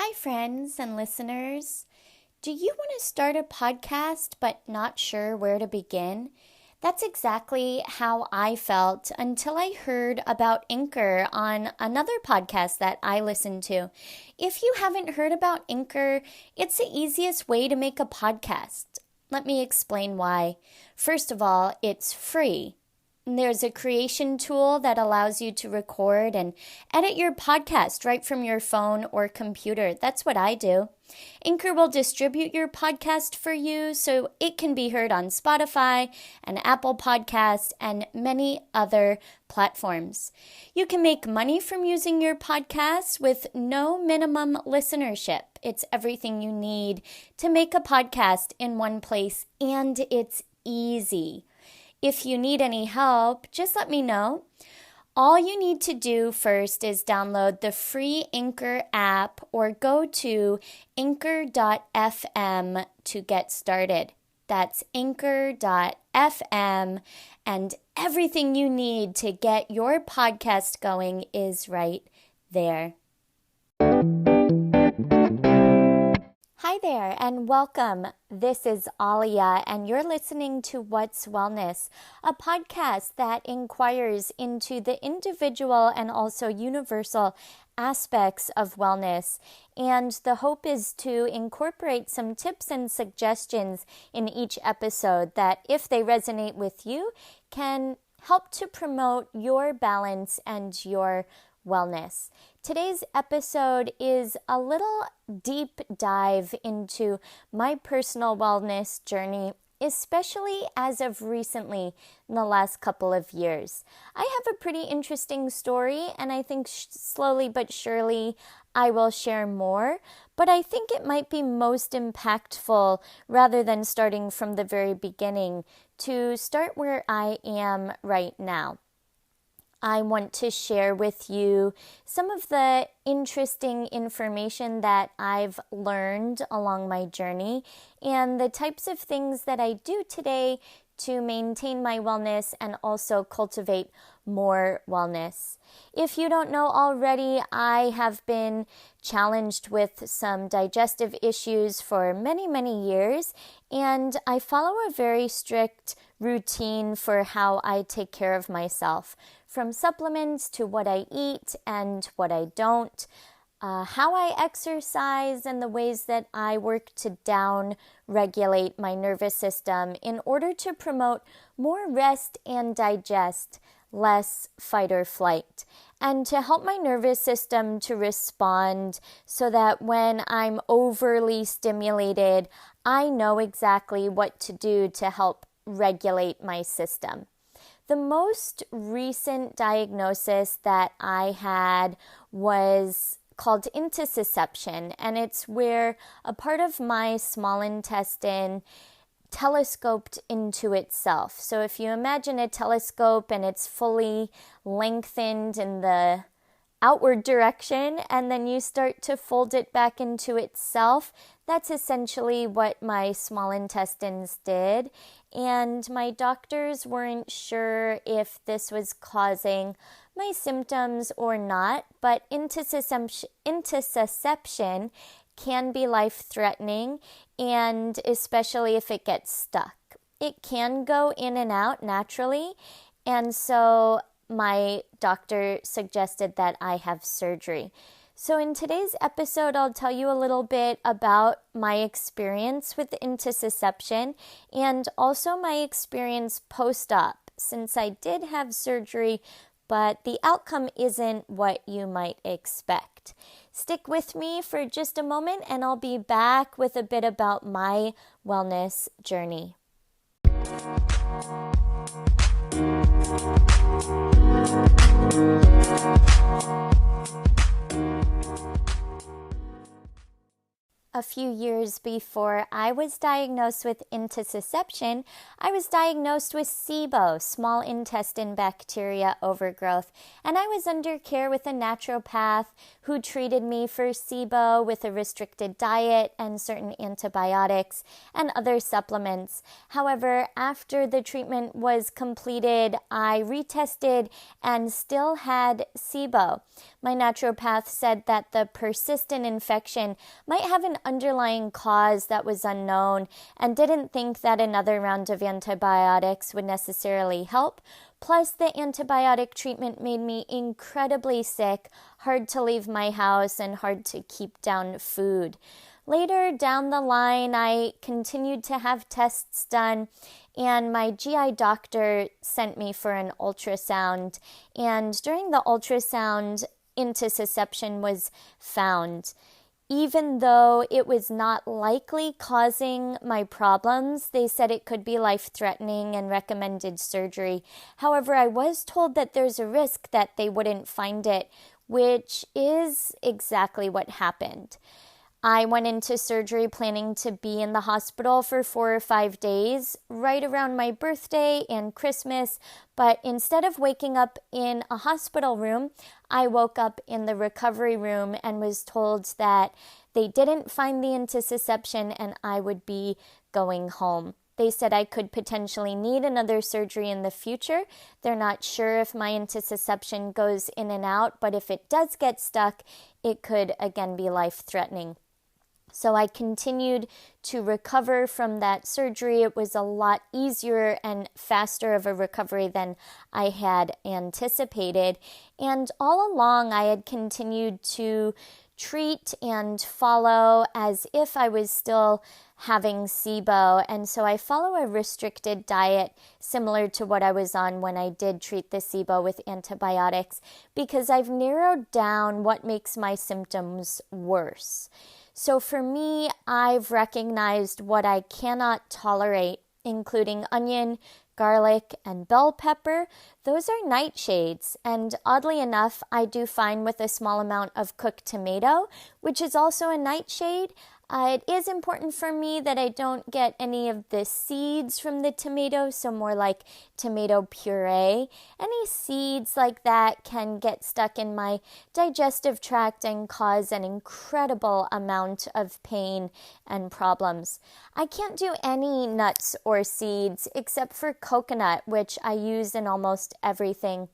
Hi, friends and listeners. Do you want to start a podcast but not sure where to begin? That's exactly how I felt until I heard about Anchor on another podcast that I listened to. If you haven't heard about Anchor, it's the easiest way to make a podcast. Let me explain why. First of all, it's free. There's a creation tool that allows you to record and edit your podcast right from your phone or computer. That's what I do. Anchor will distribute your podcast for you so it can be heard on Spotify and Apple Podcasts and many other platforms. You can make money from using your podcast with no minimum listenership. It's everything you need to make a podcast in one place, and it's easy. If you need any help, just let me know. All you need to do first is download the free Anchor app or go to anchor.fm to get started. That's anchor.fm, and everything you need to get your podcast going is right there. Hi there and welcome. This is Alia and you're listening to What's Wellness, a podcast that inquires into the individual and also universal aspects of wellness. And the hope is to incorporate some tips and suggestions in each episode that, if they resonate with you, can help to promote your balance and your wellness. Today's episode is a little deep dive into my personal wellness journey, especially as of recently in the last couple of years. I have a pretty interesting story, and I think slowly but surely I will share more, but I think it might be most impactful, rather than starting from the very beginning, to start where I am right now. I want to share with you some of the interesting information that I've learned along my journey and the types of things that I do today to maintain my wellness and also cultivate more wellness. If you don't know already, I have been challenged with some digestive issues for many, many years, and I follow a very strict routine for how I take care of myself, from supplements to what I eat and what I don't, how I exercise, and the ways that I work to down-regulate my nervous system in order to promote more rest and digest, less fight or flight, and to help my nervous system to respond so that when I'm overly stimulated, I know exactly what to do to help regulate my system. The most recent diagnosis that I had was called Intussusception, and it's where a part of my small intestine telescoped into itself. So if you imagine a telescope and it's fully lengthened in the outward direction, and then you start to fold it back into itself, that's essentially what my small intestines did. And my doctors weren't sure if this was causing my symptoms or not, but intussusception can be life-threatening, and especially if it gets stuck. It can go in and out naturally, and so my doctor suggested that I have surgery. So in today's episode, I'll tell you a little bit about my experience with intussusception and also my experience post-op, since I did have surgery, but the outcome isn't what you might expect. Stick with me for just a moment and I'll be back with a bit about my wellness journey. a few years before I was diagnosed with intussusception, I was diagnosed with SIBO, small intestine bacteria overgrowth, and I was under care with a naturopath who treated me for SIBO with a restricted diet and certain antibiotics and other supplements. However, after the treatment was completed, I retested and still had SIBO. My naturopath said that the persistent infection might have an underlying cause that was unknown and didn't think that another round of antibiotics would necessarily help. Plus, the antibiotic treatment made me incredibly sick, hard to leave my house, and hard to keep down food. Later down the line, I continued to have tests done, and my GI doctor sent me for an ultrasound. And during the ultrasound, intussusception was found. Even though it was not likely causing my problems, they said it could be life-threatening and recommended surgery. However, I was told that there's a risk that they wouldn't find it, which is exactly what happened. I went into surgery planning to be in the hospital for 4 or 5 days, right around my birthday and Christmas, but instead of waking up in a hospital room, I woke up in the recovery room and was told that they didn't find the intussusception and I would be going home. They said I could potentially need another surgery in the future. They're not sure if my intussusception goes in and out, but if it does get stuck, it could again be life-threatening. So I continued to recover from that surgery. It was a lot easier and faster of a recovery than I had anticipated. And all along, I had continued to treat and follow as if I was still having SIBO. And so I follow a restricted diet similar to what I was on when I did treat the SIBO with antibiotics, because I've narrowed down what makes my symptoms worse. So for me, I've recognized what I cannot tolerate, including onion, garlic, and bell pepper. Those are nightshades, and oddly enough, I do fine with a small amount of cooked tomato, which is also a nightshade. It is important for me that I don't get any of the seeds from the tomato, so more like tomato puree. Any seeds like that can get stuck in my digestive tract and cause an incredible amount of pain and problems. I can't do any nuts or seeds except for coconut, which I use in almost everything.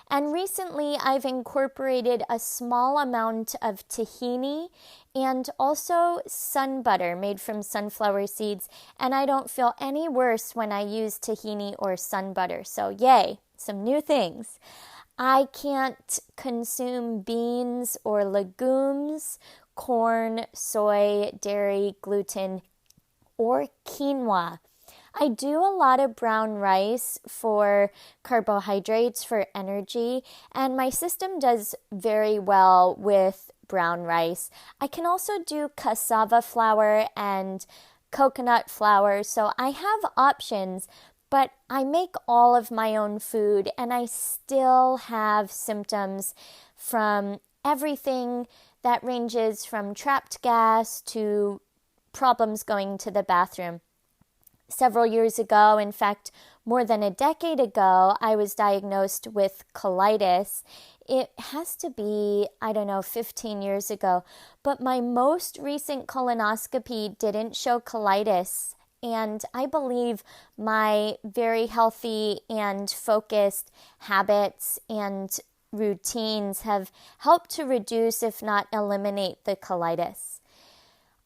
And recently, I've incorporated a small amount of tahini and also sun butter made from sunflower seeds, and I don't feel any worse when I use tahini or sun butter. So yay, some new things. I can't consume beans or legumes, corn, soy, dairy, gluten, or quinoa. I do a lot of brown rice for carbohydrates, for energy, and my system does very well with brown rice. I can also do cassava flour and coconut flour, so I have options, but I make all of my own food and I still have symptoms from everything that ranges from trapped gas to problems going to the bathroom. Several years ago, in fact, more than a decade ago, I was diagnosed with colitis. It has to be, 15 years ago. But my most recent colonoscopy didn't show colitis. And I believe my very healthy and focused habits and routines have helped to reduce, if not eliminate, the colitis.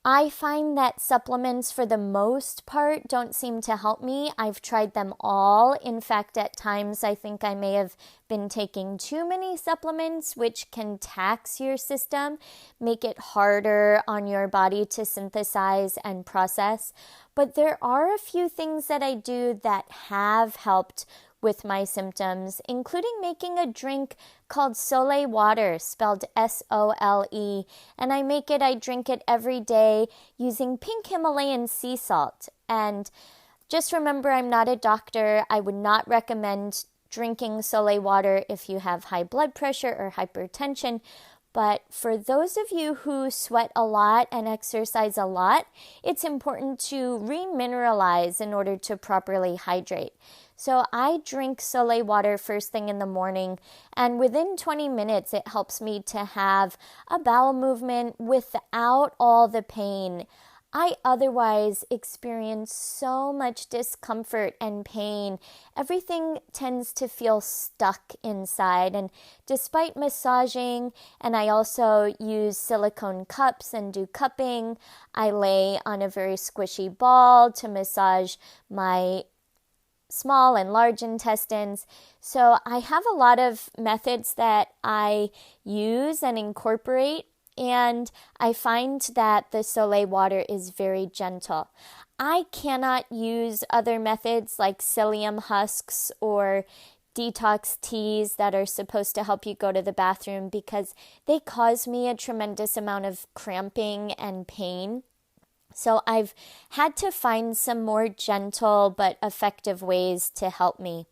I find that supplements for the most part don't seem to help me. I've tried them all. In fact, at times I think I may have been taking too many supplements, which can tax your system, make it harder on your body to synthesize and process. But there are a few things that I do that have helped with my symptoms, including making a drink called Soleil Water, spelled S-O-L-E, and I drink it every day using pink Himalayan sea salt. And just remember, I'm not a doctor. I would not recommend drinking Soleil Water if you have high blood pressure or hypertension, But for those of you who sweat a lot and exercise a lot, it's important to remineralize in order to properly hydrate. So I drink Soleil Water first thing in the morning, and within 20 minutes it helps me to have a bowel movement without all the pain. I otherwise experience so much discomfort and pain. Everything tends to feel stuck inside, and despite massaging, and I also use silicone cups and do cupping, I lay on a very squishy ball to massage my small and large intestines. So I have a lot of methods that I use and incorporate, and I find that the Soleil Water is very gentle. I cannot use other methods like psyllium husks or detox teas that are supposed to help you go to the bathroom because they cause me a tremendous amount of cramping and pain. So I've had to find some more gentle but effective ways to help me.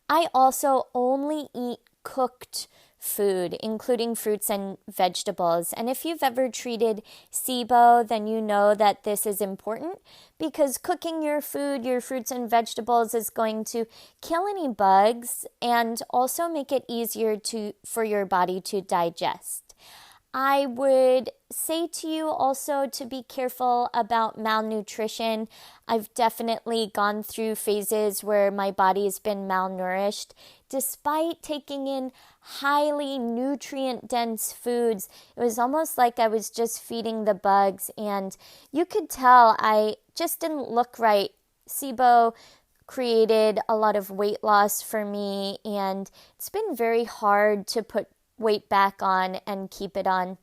I also only eat cooked food, including fruits and vegetables. And if you've ever treated SIBO, then you know that this is important because cooking your food, your fruits and vegetables is going to kill any bugs and also make it easier for your body to digest. I would say to you also to be careful about malnutrition. I've definitely gone through phases where my body's been malnourished. Despite taking in highly nutrient-dense foods, it was almost like I was just feeding the bugs, and you could tell I just didn't look right. SIBO created a lot of weight loss for me, and it's been very hard to put weight back on and keep it on.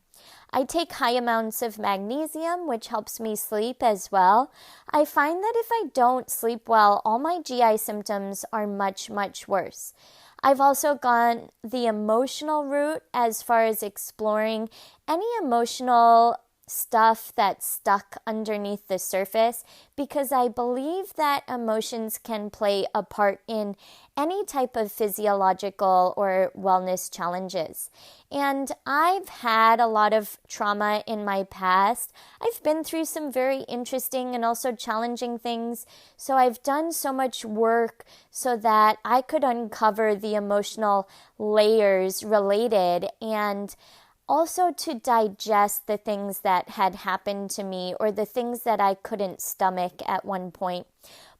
I take high amounts of magnesium, which helps me sleep as well. I find that if I don't sleep well, all my GI symptoms are much, much worse. I've also gone the emotional route as far as exploring any emotional stuff that's stuck underneath the surface because I believe that emotions can play a part in any type of physiological or wellness challenges. And I've had a lot of trauma in my past. I've been through some very interesting and also challenging things. So I've done so much work so that I could uncover the emotional layers related and also to digest the things that had happened to me or the things that I couldn't stomach at one point.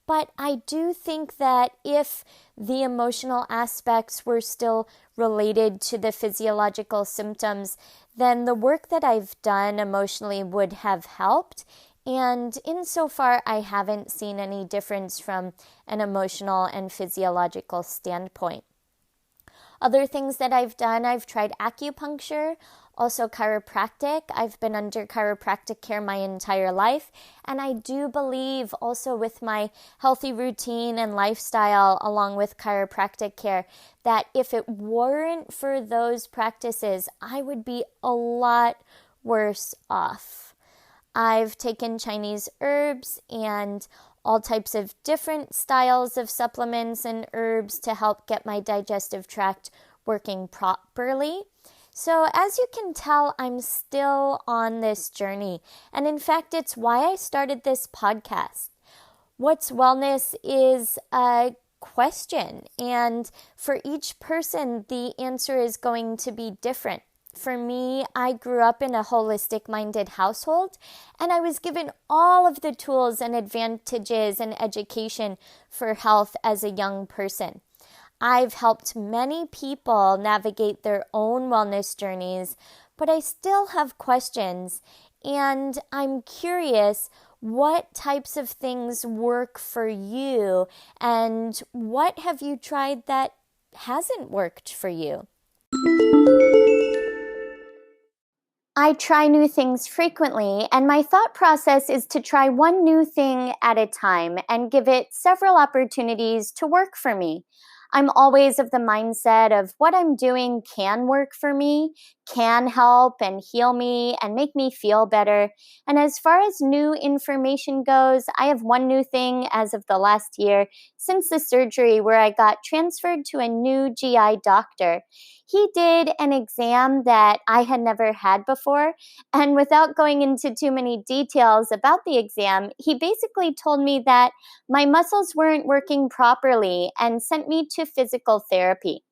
But I do think that if the emotional aspects were still related to the physiological symptoms, then the work that I've done emotionally would have helped. And insofar, I haven't seen any difference from an emotional and physiological standpoint. Other things that I've done, I've tried acupuncture, also chiropractic. I've been under chiropractic care my entire life. And I do believe also with my healthy routine and lifestyle along with chiropractic care that if it weren't for those practices, I would be a lot worse off. I've taken Chinese herbs and all types of different styles of supplements and herbs to help get my digestive tract working properly. So as you can tell, I'm still on this journey. And in fact, it's why I started this podcast. What's wellness is a question. And for each person, the answer is going to be different. For me, I grew up in a holistic-minded household, and I was given all of the tools and advantages and education for health as a young person. I've helped many people navigate their own wellness journeys, but I still have questions, and I'm curious what types of things work for you, and what have you tried that hasn't worked for you? I try new things frequently, and my thought process is to try one new thing at a time and give it several opportunities to work for me. I'm always of the mindset of what I'm doing can work for me, can help and heal me and make me feel better. And as far as new information goes, I have one new thing as of the last year since the surgery where I got transferred to a new GI doctor. He did an exam that I had never had before. And without going into too many details about the exam, he basically told me that my muscles weren't working properly and sent me to physical therapy.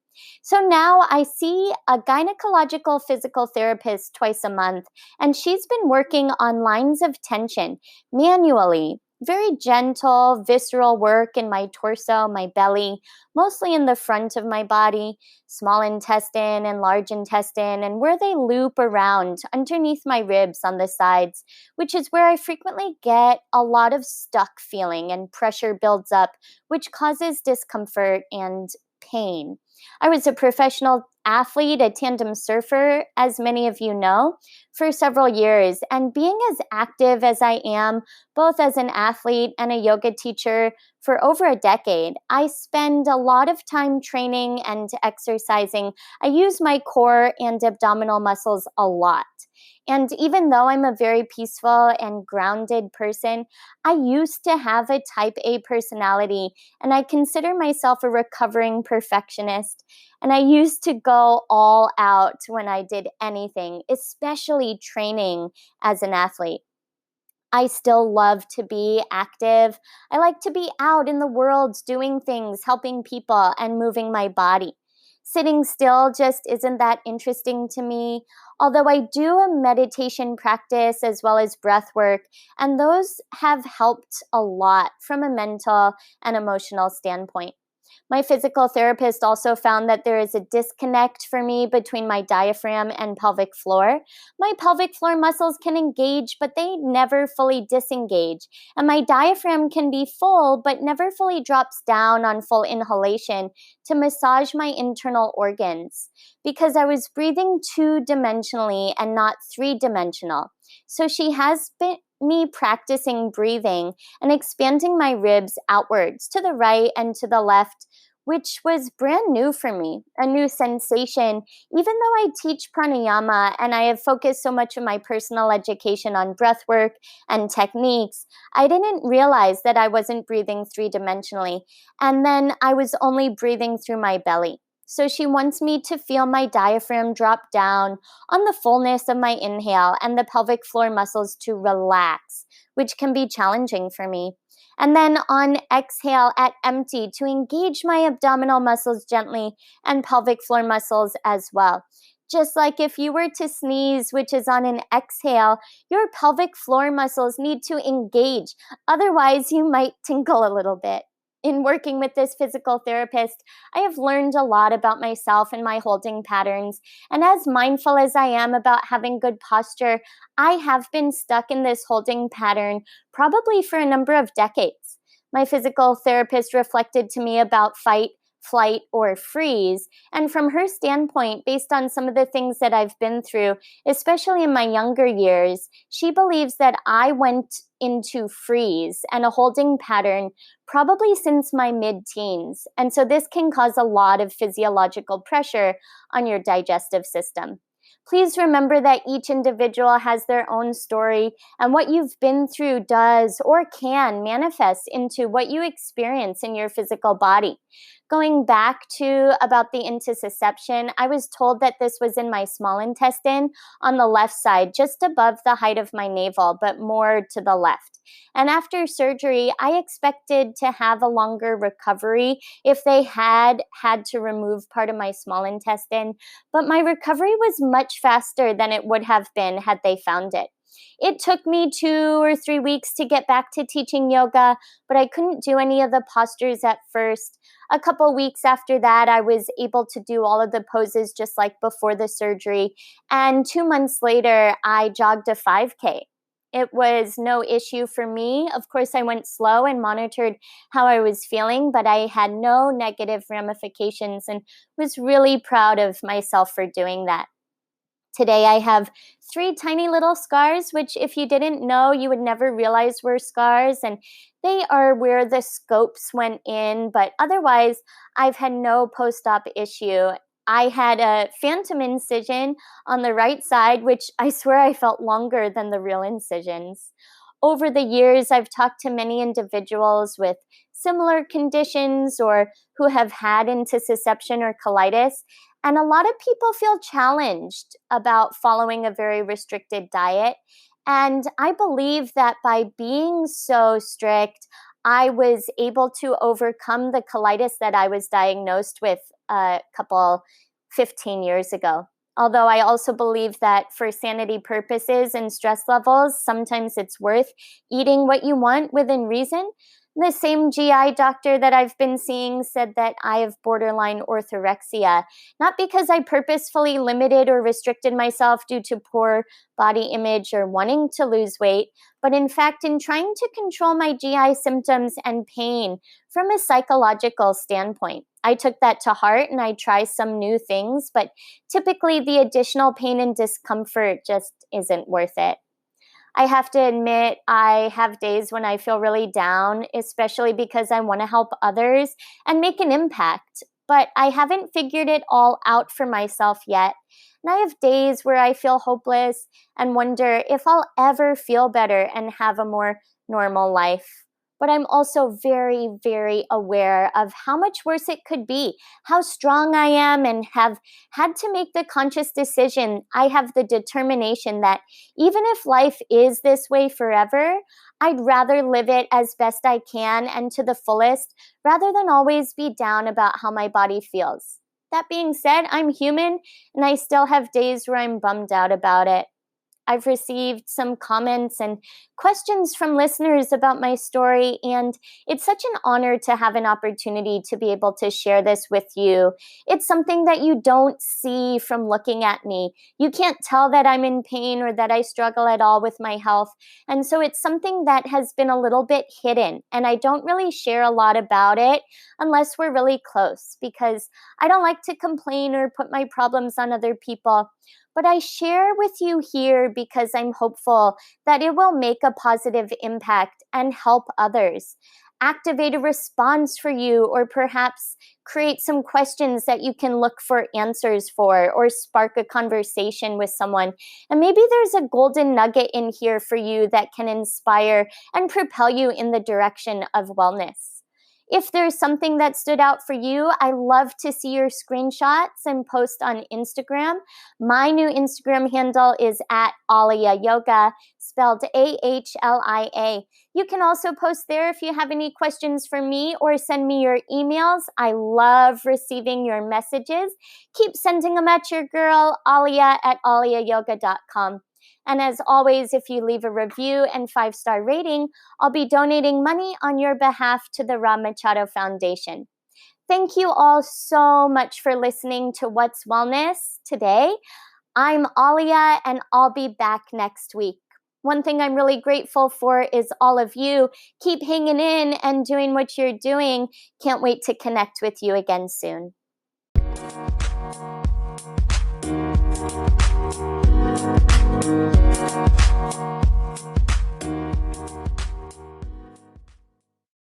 So now I see a gynecological physical therapist twice a month, and she's been working on lines of tension manually. Very gentle, visceral work in my torso, my belly, mostly in the front of my body, small intestine and large intestine, and where they loop around underneath my ribs on the sides, which is where I frequently get a lot of stuck feeling and pressure builds up, which causes discomfort and pain. I was a professional athlete, a tandem surfer, as many of you know, for several years. And being as active as I am, both as an athlete and a yoga teacher for over a decade, I spend a lot of time training and exercising. I use my core and abdominal muscles a lot. And even though I'm a very peaceful and grounded person, I used to have a type A personality, and I consider myself a recovering perfectionist. And I used to go all out when I did anything, especially training as an athlete. I still love to be active. I like to be out in the world doing things, helping people, and moving my body. Sitting still just isn't that interesting to me, although I do a meditation practice as well as breath work, and those have helped a lot from a mental and emotional standpoint. My physical therapist also found that there is a disconnect for me between my diaphragm and pelvic floor. My pelvic floor muscles can engage, but they never fully disengage. And my diaphragm can be full, but never fully drops down on full inhalation to massage my internal organs because I was breathing two-dimensionally and not three-dimensional. So she has been me practicing breathing and expanding my ribs outwards to the right and to the left, which was brand new for me, a new sensation. Even though I teach pranayama and I have focused so much of my personal education on breath work and techniques, I didn't realize that I wasn't breathing three-dimensionally. And then I was only breathing through my belly. So she wants me to feel my diaphragm drop down on the fullness of my inhale and the pelvic floor muscles to relax, which can be challenging for me. And then on exhale at empty to engage my abdominal muscles gently and pelvic floor muscles as well. Just like if you were to sneeze, which is on an exhale, your pelvic floor muscles need to engage. Otherwise, you might tinkle a little bit. In working with this physical therapist, I have learned a lot about myself and my holding patterns. And as mindful as I am about having good posture, I have been stuck in this holding pattern probably for a number of decades. My physical therapist reflected to me about fight, flight, or freeze. And from her standpoint, based on some of the things that I've been through, especially in my younger years, she believes that I went into freeze and a holding pattern probably since my mid-teens. And so this can cause a lot of physiological pressure on your digestive system. Please remember that each individual has their own story, and what you've been through does or can manifest into what you experience in your physical body. Going back to about the intussusception, I was told that this was in my small intestine on the left side, just above the height of my navel, but more to the left. And after surgery, I expected to have a longer recovery if they had to remove part of my small intestine, but my recovery was much faster than it would have been had they found it. It took me 2 or 3 weeks to get back to teaching yoga, but I couldn't do any of the postures at first. A couple weeks after that, I was able to do all of the poses just like before the surgery. And 2 months later, I jogged a 5K. It was no issue for me. Of course, I went slow and monitored how I was feeling, but I had no negative ramifications and was really proud of myself for doing that. Today, I have 3 tiny little scars, which if you didn't know, you would never realize were scars. And they are where the scopes went in. But otherwise, I've had no post-op issue. I had a phantom incision on the right side, which I swear I felt longer than the real incisions. Over the years, I've talked to many individuals with similar conditions or who have had intussusception or colitis, and a lot of people feel challenged about following a very restricted diet. And I believe that by being so strict, I was able to overcome the colitis that I was diagnosed with a couple 15 years ago. Although I also believe that for sanity purposes and stress levels, sometimes it's worth eating what you want within reason. The same GI doctor that I've been seeing said that I have borderline orthorexia, not because I purposefully limited or restricted myself due to poor body image or wanting to lose weight, but in fact in trying to control my GI symptoms and pain from a psychological standpoint. I took that to heart and I try some new things, but typically the additional pain and discomfort just isn't worth it. I have to admit, I have days when I feel really down, especially because I want to help others and make an impact, but I haven't figured it all out for myself yet. And I have days where I feel hopeless and wonder if I'll ever feel better and have a more normal life. But I'm also very, very aware of how much worse it could be, how strong I am, and have had to make the conscious decision. I have the determination that even if life is this way forever, I'd rather live it as best I can and to the fullest, rather than always be down about how my body feels. That being said, I'm human, and I still have days where I'm bummed out about it. I've received some comments and questions from listeners about my story, and it's such an honor to have an opportunity to be able to share this with you. It's something that you don't see from looking at me. You can't tell that I'm in pain or that I struggle at all with my health, and so it's something that has been a little bit hidden, and I don't really share a lot about it unless we're really close, because I don't like to complain or put my problems on other people. But I share with you here because I'm hopeful that it will make a positive impact and help others. Activate a response for you, or perhaps create some questions that you can look for answers for, or spark a conversation with someone. And maybe there's a golden nugget in here for you that can inspire and propel you in the direction of wellness. If there's something that stood out for you, I love to see your screenshots and post on Instagram. My new Instagram handle is @AliaYoga, spelled AHLIA. You can also post there if you have any questions for me, or send me your emails. I love receiving your messages. Keep sending them at your girl, alia@aliayoga.com. And as always, if you leave a review and 5-star rating, I'll be donating money on your behalf to the Rob Machado Foundation. Thank you all so much for listening to What's Wellness today. I'm Alia, and I'll be back next week. One thing I'm really grateful for is all of you. Keep hanging in and doing what you're doing. Can't wait to connect with you again soon.